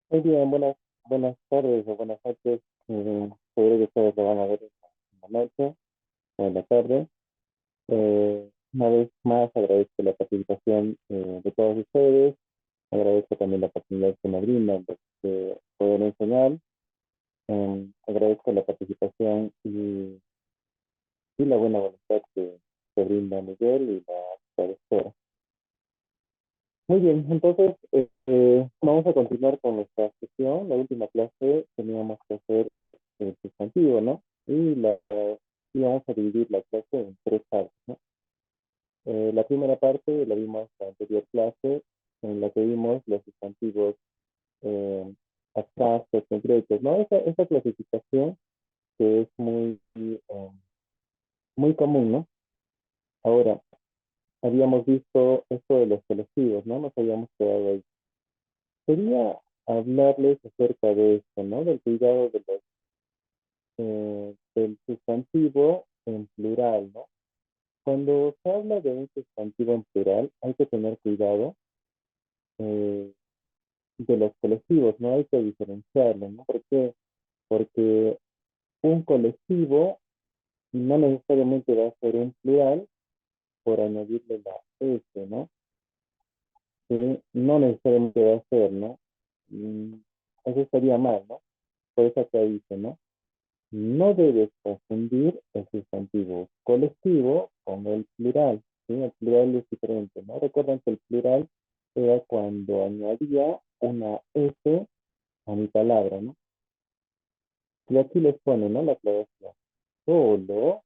Muy bien, buenas tardes o buenas noches. Seguro que ustedes lo van a ver en la noche o en la tarde. Una vez más agradezco la participación de todos ustedes. Agradezco también la oportunidad que me brindan de poder enseñar. Agradezco la participación y la buena voluntad que brinda Miguel y la profesora. Muy bien, entonces vamos a continuar con nuestra sesión. La última clase teníamos que hacer el sustantivo, ¿no? Y vamos a dividir la clase en tres partes, ¿no? La primera parte la vimos en la anterior clase, en la que vimos los sustantivos eh, abstractos, concretos, ¿no? Esa clasificación que es muy común, ¿no? Ahora, habíamos visto esto de los colectivos, ¿no? Nos habíamos quedado ahí. Quería hablarles acerca de esto, ¿no? Del cuidado del sustantivo en plural, ¿no? Cuando se habla de un sustantivo en plural, hay que tener cuidado eh, de los colectivos, ¿no? Hay que diferenciarlo, ¿no? ¿Por qué? Porque un colectivo no necesariamente va a ser un plural por añadirle la S, ¿no? Sí, no necesariamente va a ser, ¿no? Mm, Eso estaría mal, ¿no? Por eso acá dice, ¿no? No debes confundir el sustantivo colectivo con el plural, ¿sí? El plural es diferente, ¿no? Recuerden que el plural era cuando añadía una S a mi palabra, ¿no? Y aquí les pone, ¿no? La aclaración. Solo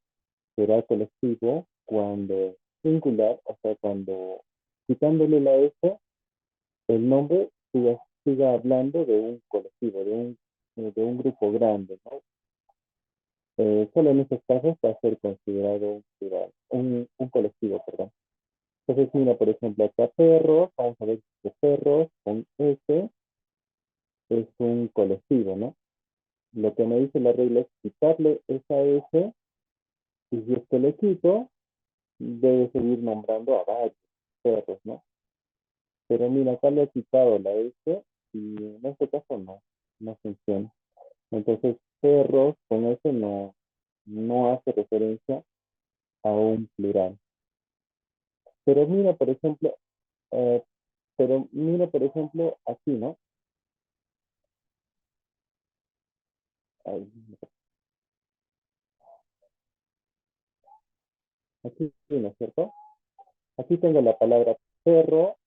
será colectivo cuando es singular, o sea, cuando quitándole la S, el nombre siga hablando de un colectivo, de un grupo grande, ¿no? Solo en estos casos va a ser considerado un plural, un colectivo, perdón. Entonces, mira, por ejemplo, acá perros, vamos a ver que perros con S es un colectivo, ¿no? Lo que me dice la regla es quitarle esa S y si es que le quito, debe seguir nombrando a varios perros, ¿no? Pero mira, acá le he quitado la S y en este caso no funciona. Entonces, perros con S no hace referencia a un plural. Pero mira, por ejemplo, eh, aquí, ¿no? Ay, aquí, sí, ¿no es cierto? Aquí tengo la palabra perro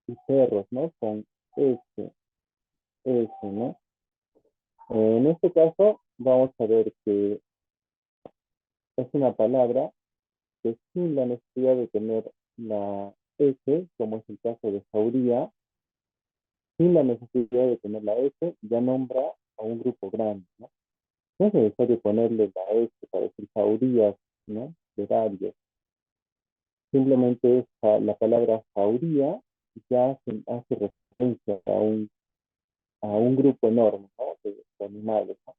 y perros, ¿no? Con S, ¿no? En este caso, vamos a ver que es una palabra que sin la necesidad de tener la S, como es el caso de jauría, sin la necesidad de tener la S, ya nombra a un grupo grande, ¿no? No es necesario ponerle la S para decir jaurías, ¿no? De varios. Simplemente la palabra jauría ya hace referencia a un grupo enorme, ¿no? De animales, ¿no?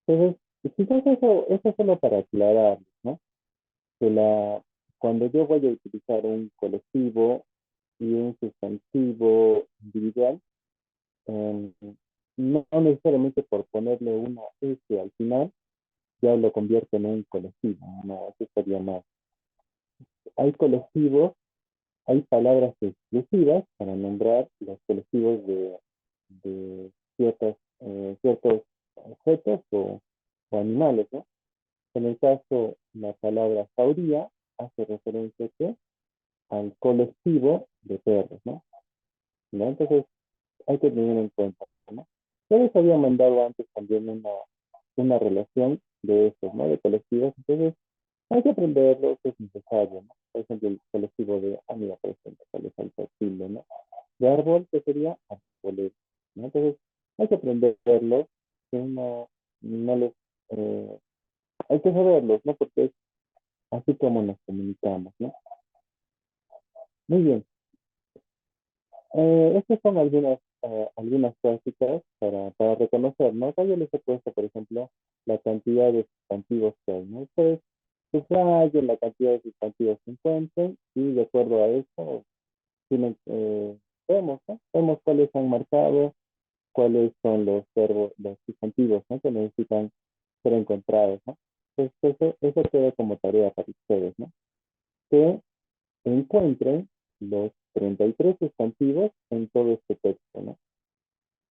Entonces, quizás eso es solo para aclarar, ¿no? Que cuando yo voy a utilizar un colectivo y un sustantivo individual, eh, no necesariamente por ponerle una S al final, ya lo convierto en un colectivo, no, eso estaría mal. Hay colectivos, hay palabras exclusivas para nombrar los colectivos de ciertos objetos o animales, ¿no? En el caso, la palabra jauría hace referencia ¿qué? Al colectivo de perros, ¿no? ¿No? Entonces, hay que tener en cuenta, ¿no? Yo les había mandado antes también una relación de estos, ¿no? De colectivos, entonces hay que aprenderlo, que es necesario, ¿no? Por ejemplo, el colectivo de amiga, por ejemplo, cuál es el perfil, ¿no? De árbol, que sería arboleda, ¿no? Entonces, hay que aprenderlo, que no les, eh, hay que saberlos, ¿no? Porque es así como nos comunicamos, ¿no? Muy bien. Estas son algunas prácticas para reconocer, ¿no? Acá yo les he puesto, por ejemplo, la cantidad de sustantivos que hay, ¿no? Ustedes subrayen la cantidad de sustantivos que encuentren y de acuerdo a eso, vemos, ¿no? Vemos cuáles han marcado cuáles son los verbos, los sustantivos, ¿no? Que necesitan ser encontrados, ¿no? Pues eso queda como tarea para ustedes, ¿no? Que encuentren los 33 sustantivos en todo este texto, ¿no?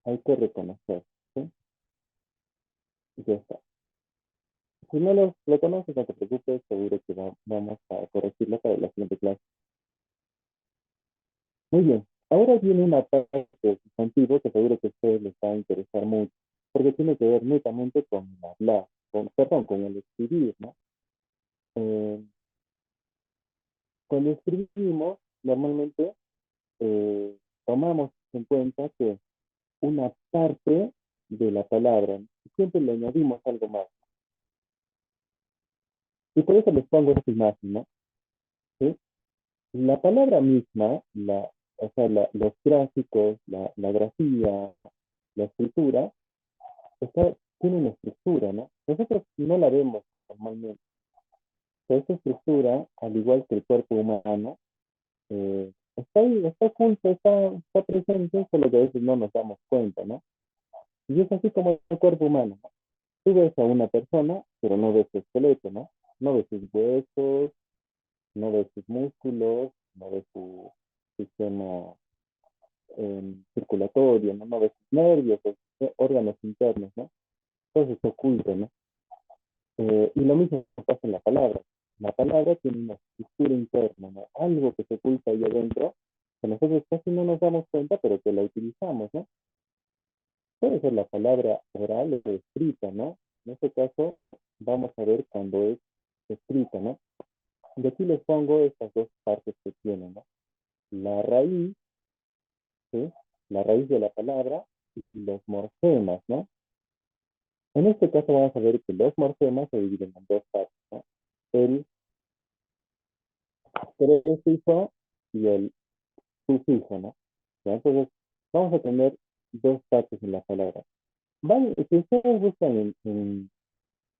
Hay que reconocer, ¿sí? Y ya está. Si no lo conoces, no te preocupes, seguro que vamos a corregirlo para la siguiente clase. Muy bien, ahora viene una parte del sustantivo que seguro que a ustedes les va a interesar mucho, porque tiene que ver netamente con el hablar, perdón, con el escribir, ¿no? Eh, Cuando escribimos, normalmente eh, tomamos en cuenta que una parte de la palabra, siempre le añadimos algo más. Y por eso les pongo esta imagen, ¿no? ¿Sí? La palabra misma, o sea, los gráficos, la grafía, la escritura, tiene una estructura, ¿no? Nosotros no la vemos normalmente. Pero esta estructura, al igual que el cuerpo humano, está ahí, está oculta, está presente, solo que a veces no nos damos cuenta, ¿no? Y es así como el cuerpo humano, ¿no? Tú ves a una persona, pero no ves su esqueleto, ¿no? No ves sus huesos, no ves sus músculos, no ves su sistema circulatorio, ¿no? No ves sus nervios, sus órganos internos, ¿no? Todo eso oculto, ¿no? Y lo mismo pasa en la palabra. La palabra tiene una estructura interna, ¿no? Algo que se oculta ahí adentro, que nosotros casi no nos damos cuenta, pero que la utilizamos, ¿no? Puede ser la palabra oral o escrita, ¿no? En este caso, vamos a ver cuando es escrita, ¿no? Y aquí les pongo estas dos partes que tienen, ¿no? La raíz, ¿sí? La raíz de la palabra y los morfemas, ¿no? En este caso vamos a ver que los morfemas se dividen en dos partes, ¿no? El prefijo y el sufijo, ¿no? ¿Ya? Entonces, vamos a tener dos partes en la palabra. Si ustedes buscan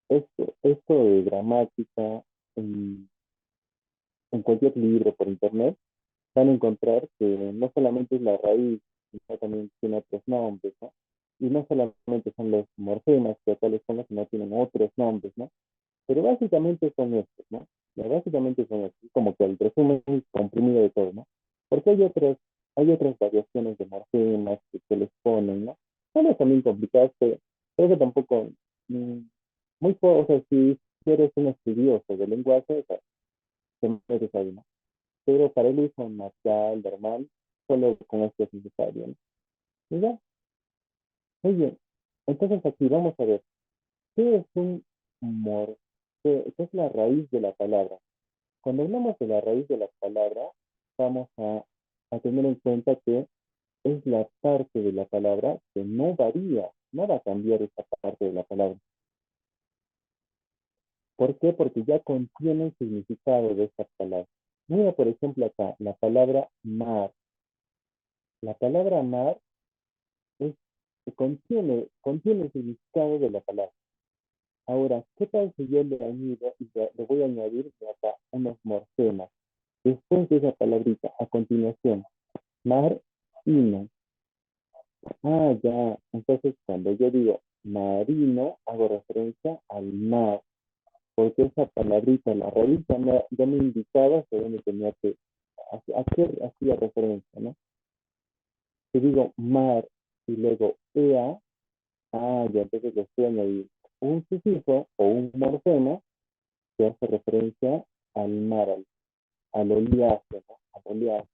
esto de gramática en, en cualquier libro por internet, van a encontrar que no solamente es la raíz, sino también tiene otros nombres, ¿no? Y no solamente son los morfemas que acá les pongo, sino tienen otros nombres, ¿no? Pero básicamente son estos, ¿no? Ya, básicamente son estos, como que el resumen comprimido de todo, ¿no? Porque hay otras variaciones de morfemas que les ponen, ¿no? Son también complicadas, pero que tampoco, mm, o sea, si eres un estudioso del lenguaje, o sea, te metes ahí, ¿no? Pero para el uso marcial, normal, solo con esto es necesario, ¿no? Y ya, muy bien. Entonces aquí vamos a ver, ¿qué es un mor? ¿Qué es la raíz de la palabra? Cuando hablamos de la raíz de la palabra, vamos a tener en cuenta que es la parte de la palabra que no varía, no va a cambiar esa parte de la palabra. ¿Por qué? Porque ya contiene el significado de esa palabra. Mira, por ejemplo, acá, la palabra mar. La palabra mar es, contiene el significado de la palabra. Ahora, ¿qué tal si yo le añado y le voy a añadir de acá unos morfemas? Después de esa palabrita, a continuación, mar y no. Ah, ya. Entonces, cuando yo digo marino, hago referencia al mar, porque esa palabrita, la raíz, ya me indicaba hacia dónde tenía a qué hacía referencia, ¿no? Si digo mar y luego ea, ya entonces le estoy añadiendo un sufijo o un morfema que hace referencia al mar, al oleaje, ¿no? Al oleaje.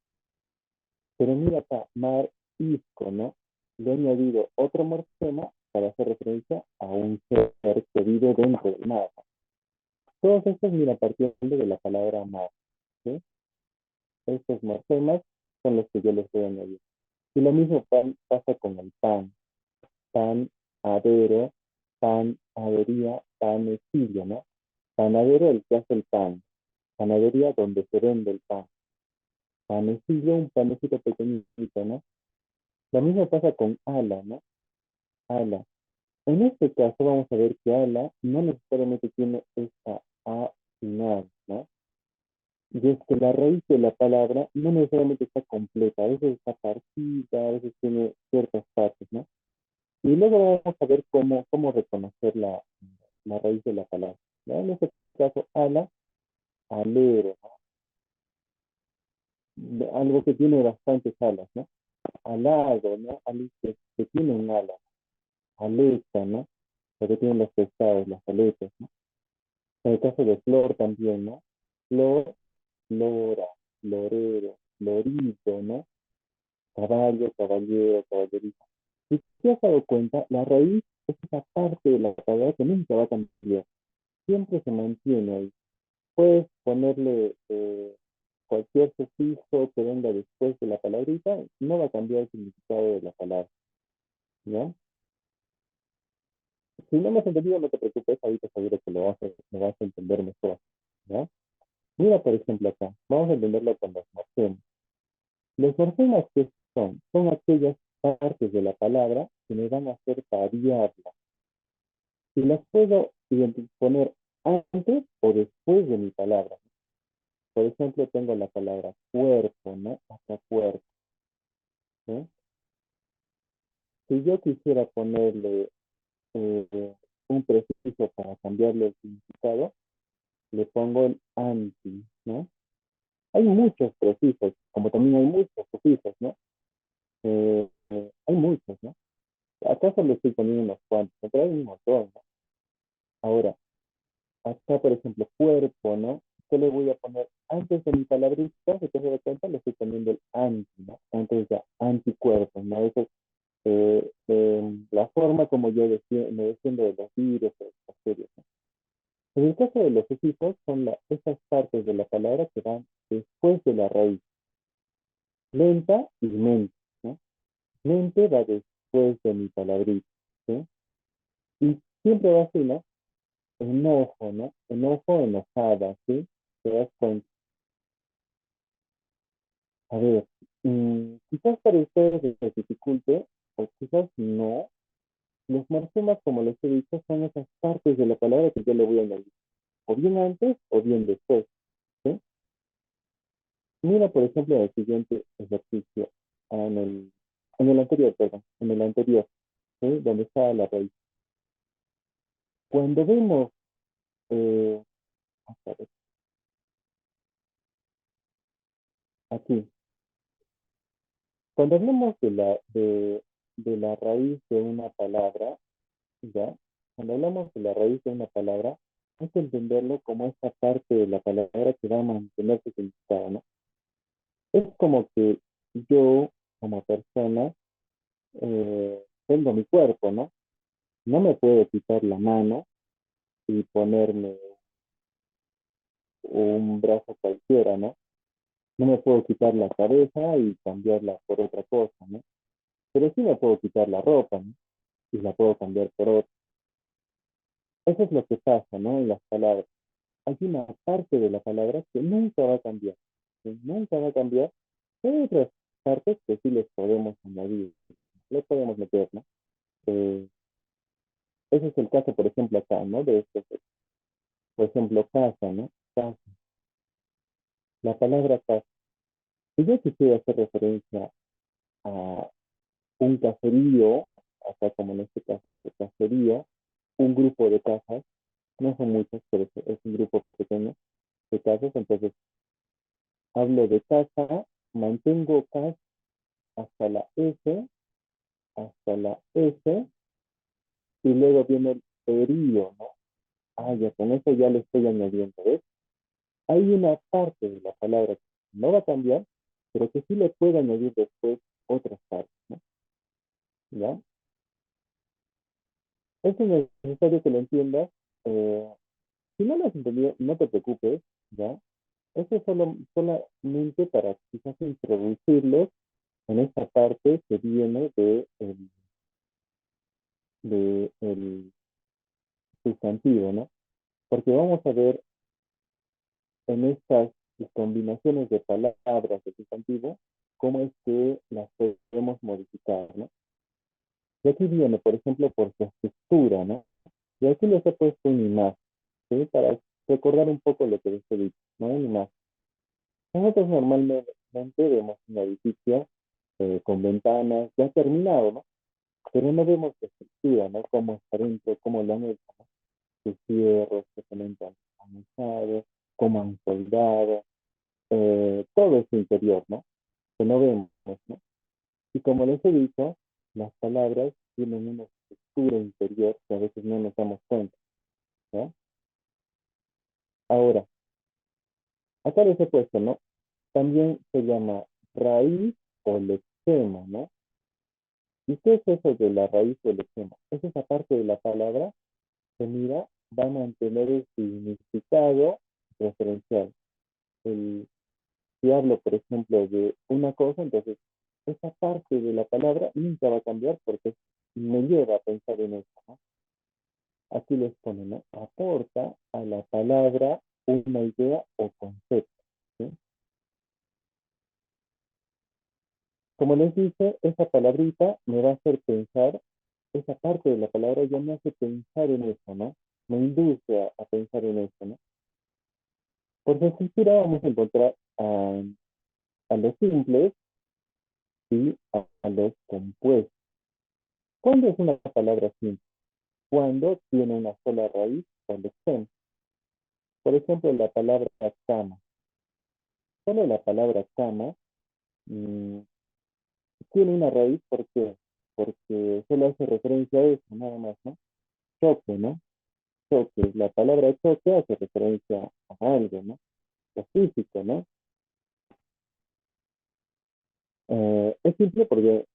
Pero mira acá, mar isco, ¿no? Le he añadido otro morfema para hacer referencia a un ser que vive dentro del mar. Todos estos, mira, partiendo de la palabra mar, ¿sí? Estos morfemas son los que yo les voy a añadir. Y lo mismo pasa con el pan. Pan, adero, pan, adería, panecillo, ¿no? Panadero, el que hace el pan. Panadería, donde se vende el pan. Panecillo, un panecito pequeñito, ¿no? Lo mismo pasa con ala, ¿no? Ala. En este caso vamos a ver que ala no necesariamente tiene esta A final, ¿no? Y es que la raíz de la palabra no necesariamente está completa, a veces está partida, a veces tiene ciertas partes, ¿no? Y luego vamos a ver cómo reconocer la raíz de la palabra. ¿Ya? En este caso, ala, alero, ¿no? Algo que tiene bastantes alas, ¿no? Alado, ¿no? Algo que tiene un ala, aleta, ¿no? Lo que tienen los pescados, las aletas, ¿no? En el caso de flor también, ¿no? Flor, flora, florero, florido, ¿no? Caballo, caballero, caballerita. Si te has dado cuenta, la raíz es esa parte de la palabra que nunca va a cambiar. Siempre se mantiene ahí. Puedes ponerle cualquier sufijo que venga después de la palabrita, no va a cambiar el significado de la palabra, ¿ya? Si no me has entendido, no te preocupes, ahorita seguro que lo vas a entender mejor, ¿ya? Mira, por ejemplo, acá, vamos a entenderlo con los morfemas. Los morfemas, ¿qué son? Son aquellas partes de la palabra que me van a hacer variarla. Y las puedo poner antes o después de mi palabra. Por ejemplo, tengo la palabra cuerpo, ¿no? Acá cuerpo, ¿no? Si yo quisiera ponerle un prefijo para cambiarle el significado, le pongo el anti, ¿no? Hay muchos prefijos, como también hay muchos sufijos, ¿no? Hay muchos, ¿no? Acá solo estoy poniendo unos cuantos, pero hay un montón, ¿no? Ahora, acá, por ejemplo, cuerpo, ¿no? ¿Qué le voy a poner? Antes de mi palabrita, si te das cuenta, le estoy poniendo el anti, ¿no? Antes de anticuerpo, ¿no? Eso es la forma como yo me defiendo de los virus, de las bacterias, ¿no? En el caso de los sufijos, son esas partes de la palabra que van después de la raíz. Lenta y mente, ¿no? Mente va después de mi palabrita, ¿sí? Y siempre va así, ¿no? Enojo, ¿no? Enojo, enojada, ¿sí? Te das cuenta. A ver, quizás para ustedes les dificulte, o quizás no. Los morfemas, como les he dicho, son esas partes de la palabra que yo le voy a añadir, o bien antes o bien después, ¿sí? Mira, por ejemplo, el siguiente ejercicio, en el anterior, perdón, en el anterior, ¿sí? Donde está la raíz. Cuando vemos, eh, a ver, aquí, cuando hablamos de la raíz de una palabra, ¿ya? Cuando hablamos de la raíz de una palabra, hay que entenderlo como esta parte de la palabra que va a mantener su significado, ¿no? Es como que yo, como persona, tengo mi cuerpo, ¿no? No me puedo quitar la mano y ponerme un brazo cualquiera, ¿no? No me puedo quitar la cabeza y cambiarla por otra cosa, ¿no? Pero sí me puedo quitar la ropa, ¿no? Y la puedo cambiar por otra. Eso es lo que pasa, ¿no? En las palabras. Hay una parte de la palabra que nunca va a cambiar, que nunca va a cambiar. Hay otras partes que sí les podemos añadir, les podemos meter, ¿no? Eh, Ese es el caso, por ejemplo, acá, ¿no? De esto, por ejemplo, casa, ¿no? Casa. La palabra casa. Si yo quisiera hacer referencia a un caserío, acá como en este caso, caserío, un grupo de casas, no son muchas, pero es un grupo pequeño de casas, entonces hablo de casa, mantengo casa hasta la S, hasta la S, y luego viene el período, ¿no? Ah, ya con eso ya le estoy añadiendo, ¿ves? Hay una parte de la palabra que no va a cambiar, pero que sí le puedo añadir después otras partes, ¿no? ¿Ya? Eso es necesario que lo entiendas. Eh, si no lo has entendido, no te preocupes, ¿ya? Eso es solamente para quizás introducirlos en esta parte que viene de el sustantivo, ¿no? Porque vamos a ver en estas combinaciones de palabras de sustantivo cómo es que las podemos modificar, ¿no? Y aquí viene, por ejemplo, por su estructura, ¿no? Y aquí les he puesto un imagen, ¿sí? Para recordar un poco lo que les he dicho, ¿no? Una imagen. Nosotros normalmente vemos un edificio con ventanas ya terminado, ¿no? pero no vemos la estructura, ¿no? Cómo está dentro, cómo lo han hecho, ¿no? Sus fierros, que se han usado, cómo han soldado, todo su interior, ¿no? Que no vemos, ¿no? Y como les he dicho, las palabras tienen una estructura interior que a veces no nos damos cuenta, ¿no? Ahora, acá les he puesto, ¿no? También se llama raíz o lexema, ¿no? ¿Y qué es eso de la raíz o lexema? Es esa parte de la palabra que, mira, va a mantener el significado referencial. El, si hablo, por ejemplo, de una cosa, entonces esa parte de la palabra nunca va a cambiar porque me lleva a pensar en eso, ¿no? Aquí les ponen, ¿no? Aporta a la palabra una idea o concepto, ¿sí? Como les dice, esa palabrita me va a hacer pensar, esa parte de la palabra ya me hace pensar en eso, ¿no? Me induce a pensar en eso, ¿no? Por su escritura vamos a encontrar a los simples y a los compuestos. ¿Cuándo es una palabra simple? Cuando tiene una sola raíz o lección. Por ejemplo, la palabra cama. Solo la palabra cama mmm, tiene una raíz, ¿por qué? Porque solo hace referencia a eso, nada más, ¿no? Choque, ¿no? Choque. La palabra choque hace referencia a algo, ¿no? Lo físico, ¿no? Es simple porque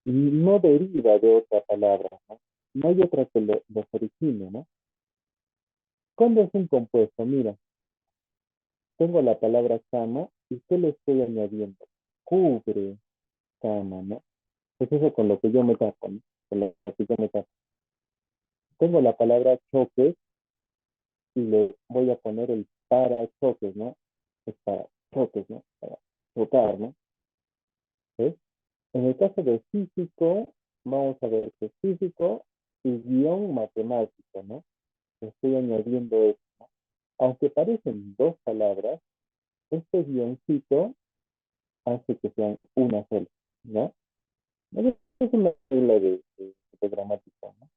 no deriva de otra palabra, ¿no? No hay otra que los origine, ¿no? ¿Cuándo es un compuesto? Mira, tengo la palabra cama y ¿qué le estoy añadiendo? Cubre cama, ¿no? Es eso con lo que yo me tapo, ¿no? Con lo que yo me tapo. Tengo la palabra choques y le voy a poner el para choques, ¿no? Es para choques, ¿no? Para chocar, ¿no? ¿Ves? En el caso de físico, vamos a ver que físico y guión matemático, ¿no? Estoy añadiendo eso, ¿no? Aunque parecen dos palabras, este guioncito hace que sean una sola, ¿no? Es una regla de gramática, ¿no?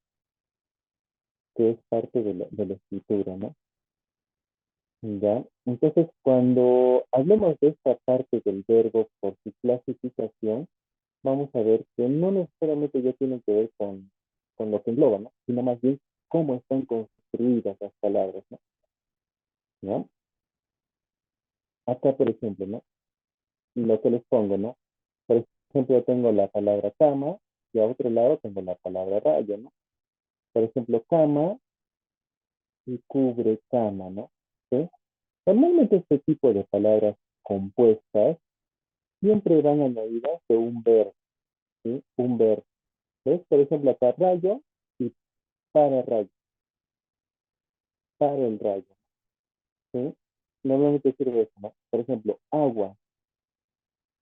Que es parte de la escritura, ¿no? ¿Ya? Entonces, cuando hablemos de esta parte del verbo por su clasificación, vamos a ver que no necesariamente ya tiene que ver con lo que engloba, ¿no? Sino más bien cómo están construidas las palabras, ¿no? ¿Ya? Acá, por ejemplo, ¿no? Lo que les pongo, ¿no? Por ejemplo, tengo la palabra cama y a otro lado tengo la palabra raya, ¿no? Por ejemplo, cama y cubre cama, ¿no? ¿Sí? Normalmente este tipo de palabras compuestas siempre van añadidas de un verbo, ¿sí? Un verbo. ¿Ves? Por ejemplo, acá rayo y para rayo, para el rayo, ¿sí? Normalmente sirve eso, ¿no? Por ejemplo, agua,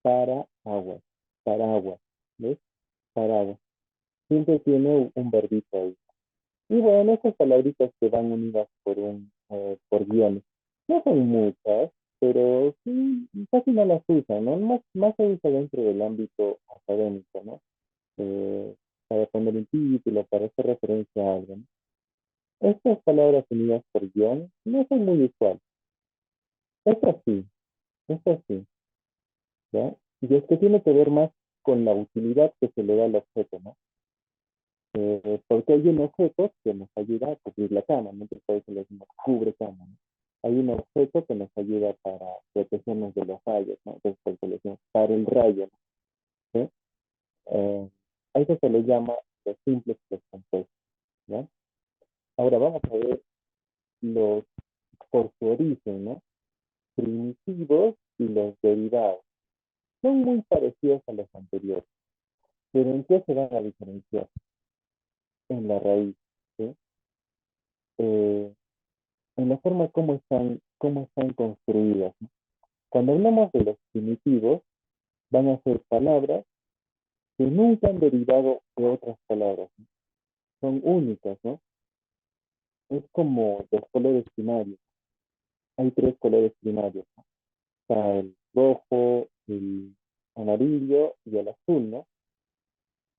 para agua, para agua, ¿ves? Para agua. Siempre tiene un verbito ahí. Y bueno, estas palabritas que van unidas por guiones. No son muchas, pero sí, casi no las usan, ¿no? Más se usa dentro del ámbito académico, ¿no? Para poner un título, para hacer referencia a algo, ¿no? Estas palabras unidas por guión no son muy usuales. Es así, ¿ya? Y es que tiene que ver más con la utilidad que se le da al objeto, ¿no? Porque hay un objeto que nos ayuda a cubrir la cama, ¿no? Entonces por eso le decimos cubre cama, ¿no? Hay un objeto que nos ayuda para protegernos de los rayos, ¿no? Entonces por eso le decimos para el rayo, ¿no? ¿Sí? A eso se le llama los simples y los compuestos, ¿ya? Ahora vamos a ver los por su origen, ¿no? Primitivos y los derivados. Son muy parecidos a los anteriores, pero ¿en qué se van a diferenciar? En la raíz, ¿sí? Eh, en la forma cómo están construidas, ¿no? Cuando hablamos de los primitivos, van a ser palabras que nunca han derivado de otras palabras, ¿no? Son únicas, ¿no? Es como los colores primarios. Hay tres colores primarios, ¿no? Está el rojo, el amarillo y el azul, ¿no?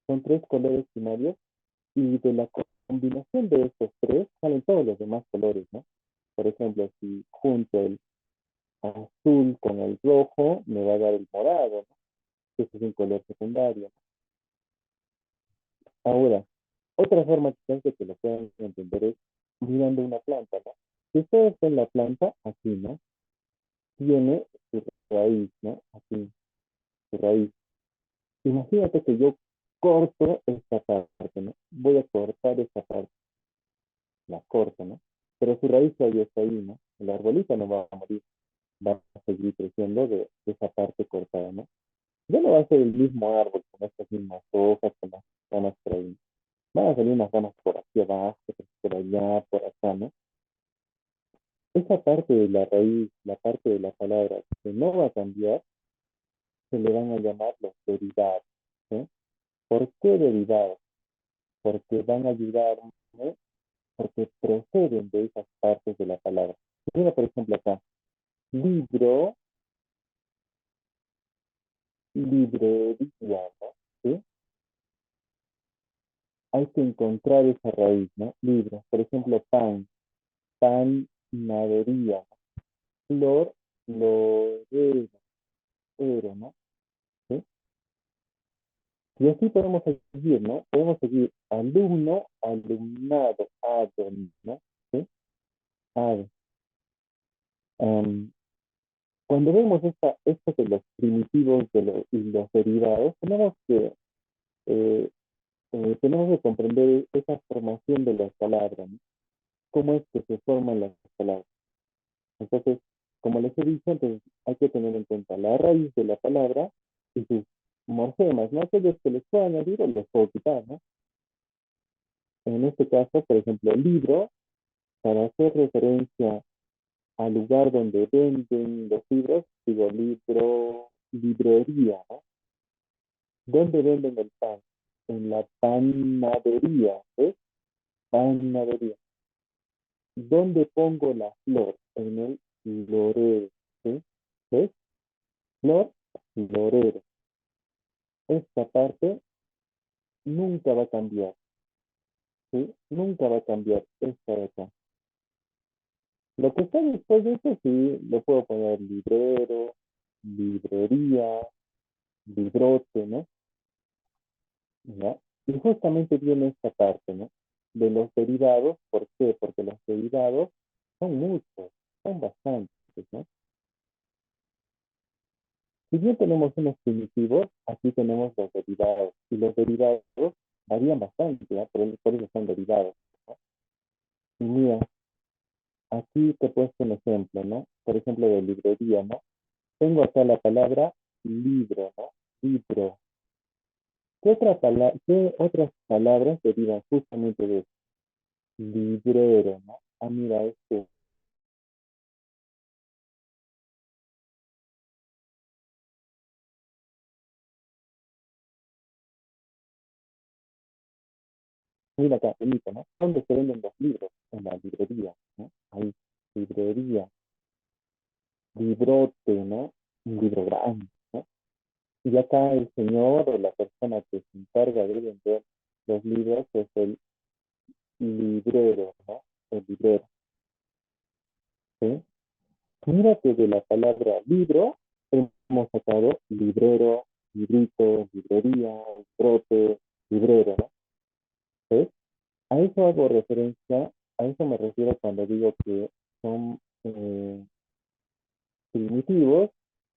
Son tres colores primarios y de la combinación de estos tres salen todos los demás colores, ¿no? Por ejemplo, si junto el azul con el rojo, me va a dar el morado, ¿no? Ese es un color secundario. Ahora, otra forma quizás de que lo puedan entender es mirando una planta, ¿no? Si ustedes ven la planta, aquí, ¿no? Tiene su raíz, ¿no? Aquí, su raíz. Imagínate que yo corto esta parte, ¿no? Voy a cortar esta parte, la corto, ¿no? Pero su raíz todavía está ahí, ¿no? El arbolito no va a morir, va a seguir creciendo de esa parte cortada, ¿no? Ya no va a ser el mismo árbol con estas mismas hojas, con las ramas por ahí. Van a salir unas ramas por aquí abajo, por allá, por acá, ¿no? Esa parte de la raíz, la parte de la palabra que no va a cambiar, se le van a llamar los derivados, ¿sí? ¿Por qué derivados? Porque van a ayudarme, porque proceden de esas partes de la palabra. Mira, por ejemplo, acá, libro, librería, ¿no? ¿Sí? Hay que encontrar esa raíz, ¿no? Libro, por ejemplo, pan, panadería, ¿no? Flor, florero, ¿no? ¿Sí? Y así podemos seguir, ¿no? Podemos seguir alumno, alumnado, ¿no? ¿Sí? Ado. Um, cuando vemos esto de los primitivos y los derivados, eh, tenemos que comprender esa formación de las palabras, ¿no? Cómo es que se forman las palabras. Entonces, como les he dicho, entonces hay que tener en cuenta la raíz de la palabra y sus morfemas, ¿no? Aquellos que les puedo añadir o les puedo quitar, ¿no? En este caso, por ejemplo, libro, para hacer referencia al lugar donde venden los libros, digo libro, librería, ¿no? ¿Dónde venden el pan? En la panadería, ¿ves? Panadería. ¿Dónde pongo la flor? En el florero, ¿sí? ¿Ves? Flor, florero. Esta parte nunca va a cambiar, ¿sí? Nunca va a cambiar esta de acá. Lo que está después de eso, sí, lo puedo poner librero, librería, librote, ¿no? ¿Ya? Y justamente viene esta parte, ¿no? De los derivados, ¿por qué? Porque los derivados son muchos, son bastantes, ¿no? Si bien tenemos unos primitivos, aquí tenemos los derivados, y los derivados varían bastante, ¿ya? Por eso son derivados, ¿no? Y mira, aquí te he puesto un ejemplo, ¿no? Por ejemplo, de librería, ¿no? Tengo acá la palabra libro, ¿no? Libro. ¿Qué otras palabras derivan justamente de eso? Librero, ¿no? Ah, mira, mira acá, Elita, ¿no? ¿Dónde se venden los libros? En la librería, ¿no? Ahí, librería, librote, ¿no? Un libro grande, ¿no? Y acá el señor o la persona que se encarga de vender los libros es el librero, ¿no? El librero, ¿sí? Mira que de la palabra libro hemos sacado librero, librito, librería, librote, librero, ¿no? ¿Sí? A eso hago referencia, a eso me refiero cuando digo que son primitivos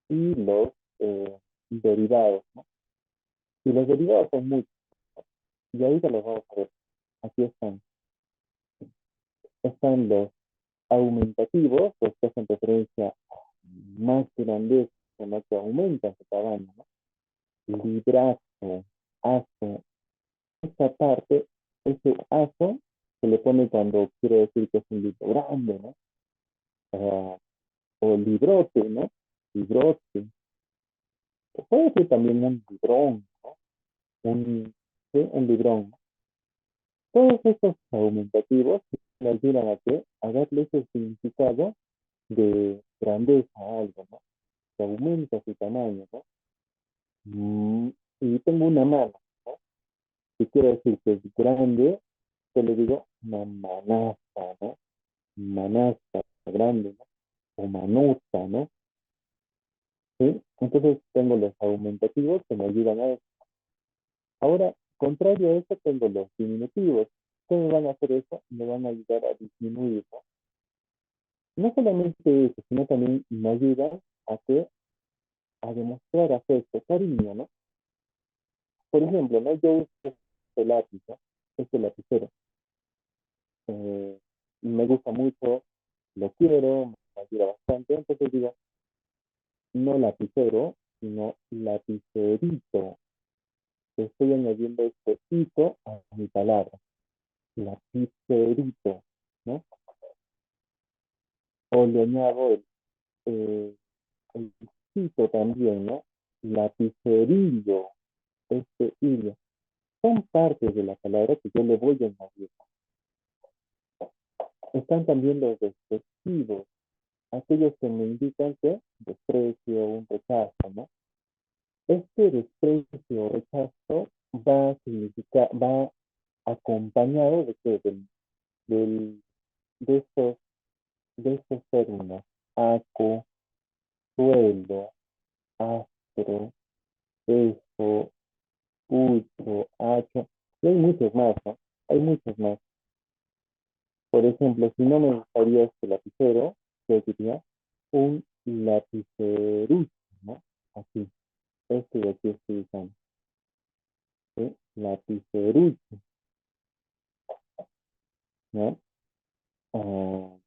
y los derivados, ¿no? Y los derivados son muchos, y ahorita los vamos a ver. Aquí están. Están los aumentativos, pues que hacen referencia a más grandeza, ¿no? Que aumentan su tamaño, ¿no? Librazo, aso. Esta parte, ese aso se le pone cuando quiere decir que es un libro grande, ¿no? O librote, ¿no? Librote. O puede ser también un librón, ¿no? Sí, un librón. Todos estos aumentativos le ayudan a qué? A darle ese significado de grandeza a algo, ¿no? Que aumenta su tamaño, ¿no? Mm, y tengo una mano, ¿no? Si quiero decir que es grande, te le digo una manasta, ¿no? Manasta grande, ¿no? O manuta, ¿no? ¿Sí? Entonces tengo los aumentativos que me ayudan a eso. Ahora, contrario a eso, tengo los diminutivos. ¿Qué me van a hacer eso? Me van a ayudar a disminuir, ¿no? No solamente eso, sino también me ayudan a que, a demostrar afecto, cariño, ¿no? Por ejemplo, ¿no? Yo uso este lápiz, ¿no? Este lapicero. Eh, Me gusta mucho, lo quiero, me ayuda bastante. Entonces digo, no lapicero, sino lapicerito. Estoy añadiendo este hito a mi palabra, lapicerito, ¿no? O le añado el hito también, ¿no? Lapicerillo, este hilo. Son partes de la palabra que yo le voy a añadir. Están también los despectivos, aquellos que me indican que desprecio, un rechazo, ¿no? Este desprecio o rechazo va a significar, va acompañado de que del, de estos, de estos términos, aco, sueldo, astro, eso, pucho, hacho, y hay muchos más, ¿no? Hay muchos más. Por ejemplo, si no me gustaría este lapicero, yo diría un lapicerucho, ¿no? Así, este de aquí estoy usando, ¿sí? Lapicerucho, ¿no? Ah,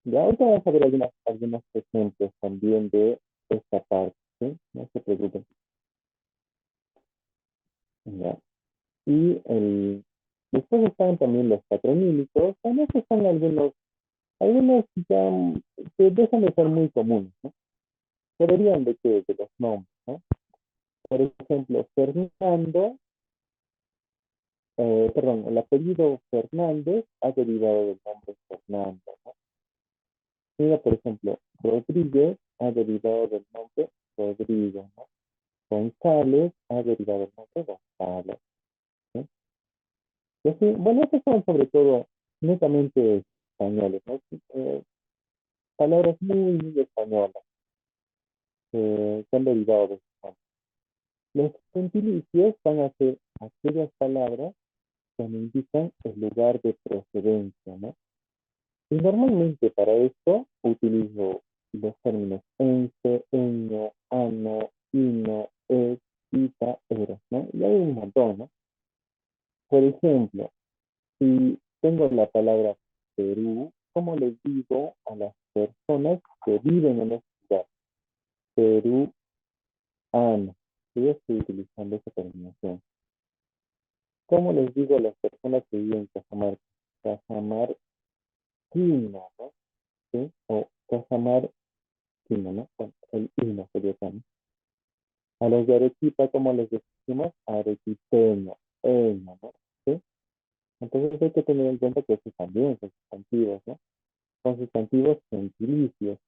ya ahorita vamos a ver algunos ejemplos también de esta parte, ¿sí? No se preocupen. ¿Ya? Y después están también los patronímicos, también están algunos ya que dejan de ser muy comunes, ¿no? Deberían de los nombres, ¿no? Por ejemplo, Fernando, perdón, el apellido Fernández ha derivado del nombre Fernando, ¿no? Mira, por ejemplo, Rodríguez ha derivado del nombre Rodrigo, ¿no? González ha derivado del nombre Gonzalo, ¿no? Y así, bueno, estos son sobre todo netamente españoles, ¿no? Palabras muy españolas que han derivado de este nombre. Los gentilicios van a ser aquellas palabras que me indican el lugar de procedencia, ¿no? Y normalmente para esto utilizo los términos ense, eño, ano, ino, es, ita, eres, ¿no? Y hay un montón, ¿no? Por ejemplo, si tengo la palabra Perú, ¿cómo les digo a las personas que viven en este lugar? Perú, ano. Yo estoy utilizando esa terminación. ¿Cómo les digo a las personas que viven en Cajamarca? Cajamarquino, ¿no? ¿Sí? O Cajamarquino, ¿no? Bueno, el hino sería también. A los de Arequipa, ¿cómo les decimos? Arequipeño, eño, ¿no? ¿Sí? Entonces hay que tener en cuenta que estos también son sustantivos, ¿no? Son sustantivos gentilicios,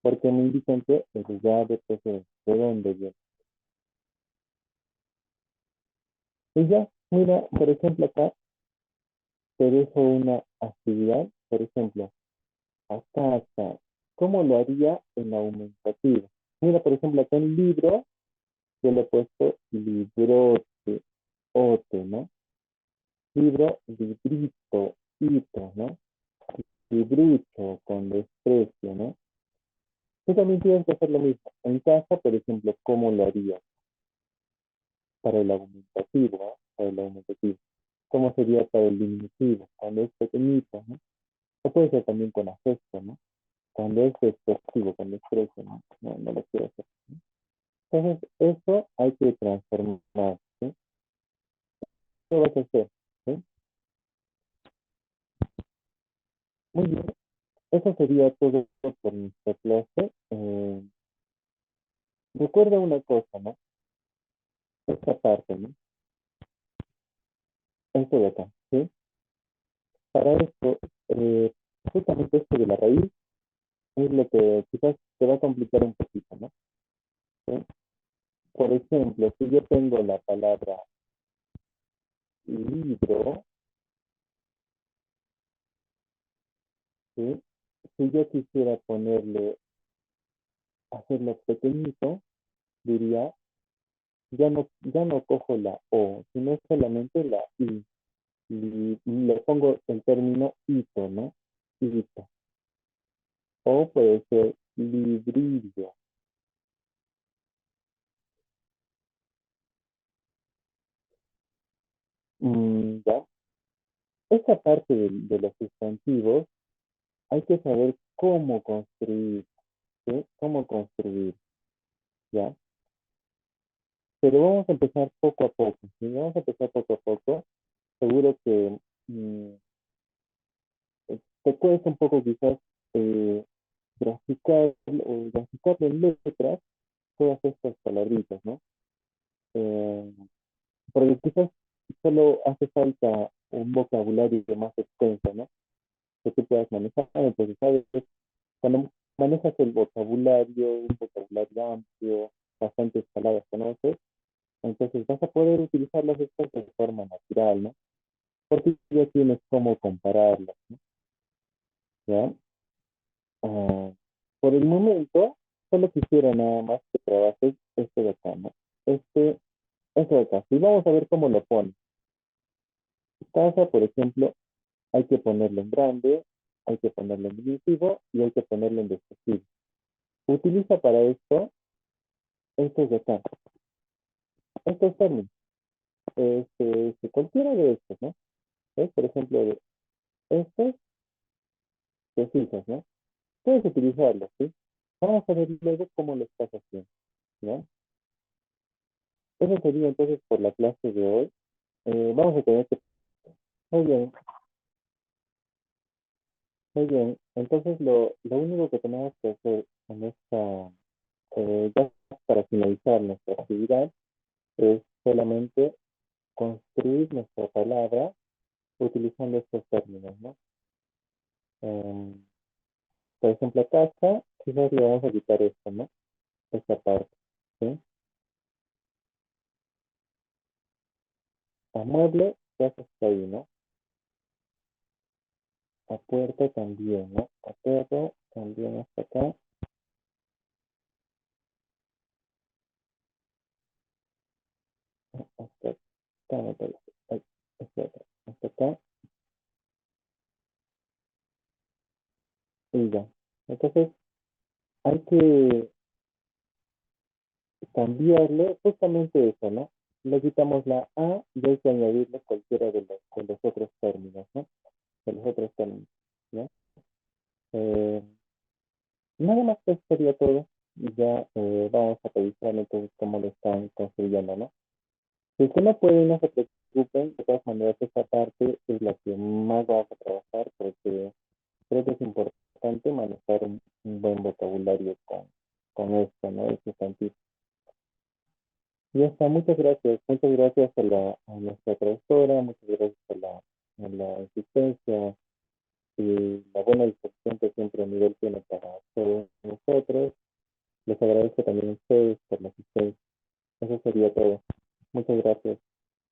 porque me indican que el lugar de procedencia, de dónde viene. Y ya, mira, por ejemplo, acá te dejo una actividad, por ejemplo, acá, ¿cómo lo haría en aumentativo? Mira, por ejemplo, acá en libro, yo le he puesto librote, ote, ¿no? Libro, librito, hito, ¿no? Librucho, con desprecio, ¿no? Tú también tienes que hacer lo mismo. En casa, por ejemplo, ¿cómo lo harías para el aumentativo, ¿no? Para el aumentativo. ¿Cómo sería para el diminutivo? Cuando es pequeñito, ¿no? O puede ser también con afecto, ¿no? Cuando es despectivo, con desprecio, ¿no? No, no lo quiero hacer. ¿No? Entonces, eso hay que transformar, ¿sí? ¿Qué vas a hacer? ¿Sí? Muy bien. Eso sería todo por nuestra clase. Recuerda una cosa, ¿no? Esta parte, ¿no? Esto de acá, ¿sí? Para esto, eh, justamente esto de la raíz es lo que quizás te va a complicar un poquito, ¿no? ¿Sí? Por ejemplo, si yo tengo la palabra libro, ¿sí? Si yo quisiera ponerle, hacerlo pequeñito, diría, ya no cojo la O, sino solamente la I. Y le pongo el término hito, ¿no? Hito. O puede ser librillo. Ya. Esta parte de los sustantivos hay que saber cómo construir, ¿sí? Cómo construir, ¿ya? Pero vamos a empezar poco a poco, ¿sí? Vamos a empezar poco a poco. Seguro que mm, te cuesta un poco quizás eh, graficar o graficar en letras todas estas palabritas, ¿no? Eh, Porque quizás solo hace falta un vocabulario más extenso, ¿no? Que tú puedas manejar, entonces, ¿sabes? Cuando manejas el vocabulario, un vocabulario amplio, bastantes palabras conoces, entonces vas a poder utilizarlas estas de forma natural, ¿no? Porque ya tienes cómo compararlas, ¿no? ¿Ya? Ah, por el momento, solo quisiera nada más que trabajes este de acá, ¿no? Este de acá. Y vamos a ver cómo lo pones. Casa, por ejemplo, hay que ponerlo en grande, hay que ponerlo en diminutivo y hay que ponerlo en descriptivo. Utiliza para esto estos de acá, estos términos, cualquiera de estos, ¿no? ¿Ves? Por ejemplo, de estos te fijas, ¿no? Puedes utilizarlos, ¿sí? Vamos a ver luego cómo lo estás haciendo, ¿no? Eso sería entonces por la clase de hoy. Vamos a tener que... Muy bien, muy bien. Entonces lo único que tenemos que hacer en esta, ya para finalizar nuestra actividad, es solamente construir nuestra palabra utilizando estos términos, ¿no? Em, por ejemplo, casa, quizás le vamos a quitar esto, ¿no? Esta parte, ¿sí? A mueble, ya está ahí, ¿no? A puerta también, ¿no? A perro también hasta acá, hasta acá, me parece. Ay, hasta acá y ya. Entonces, hay que cambiarle justamente eso, ¿no? Le quitamos la A y hay que añadirle cualquiera de los otros términos, ¿no? De los otros términos, ¿ya? Eh, Nada más que eso sería todo. Y ya vamos a revisar entonces cómo lo están construyendo, ¿no? Si usted no puede, no se preocupen. De todas maneras, esta parte es la que más vamos a trabajar porque creo que es importante manejar un buen vocabulario con esto, ¿no? El sustantivo. Y ya está, muchas gracias. Muchas gracias a nuestra profesora, muchas gracias a la asistencia y la buena disposición que siempre a nivel tiene para todos nosotros. Les agradezco también a ustedes por la asistencia. Eso sería todo. Muchas gracias.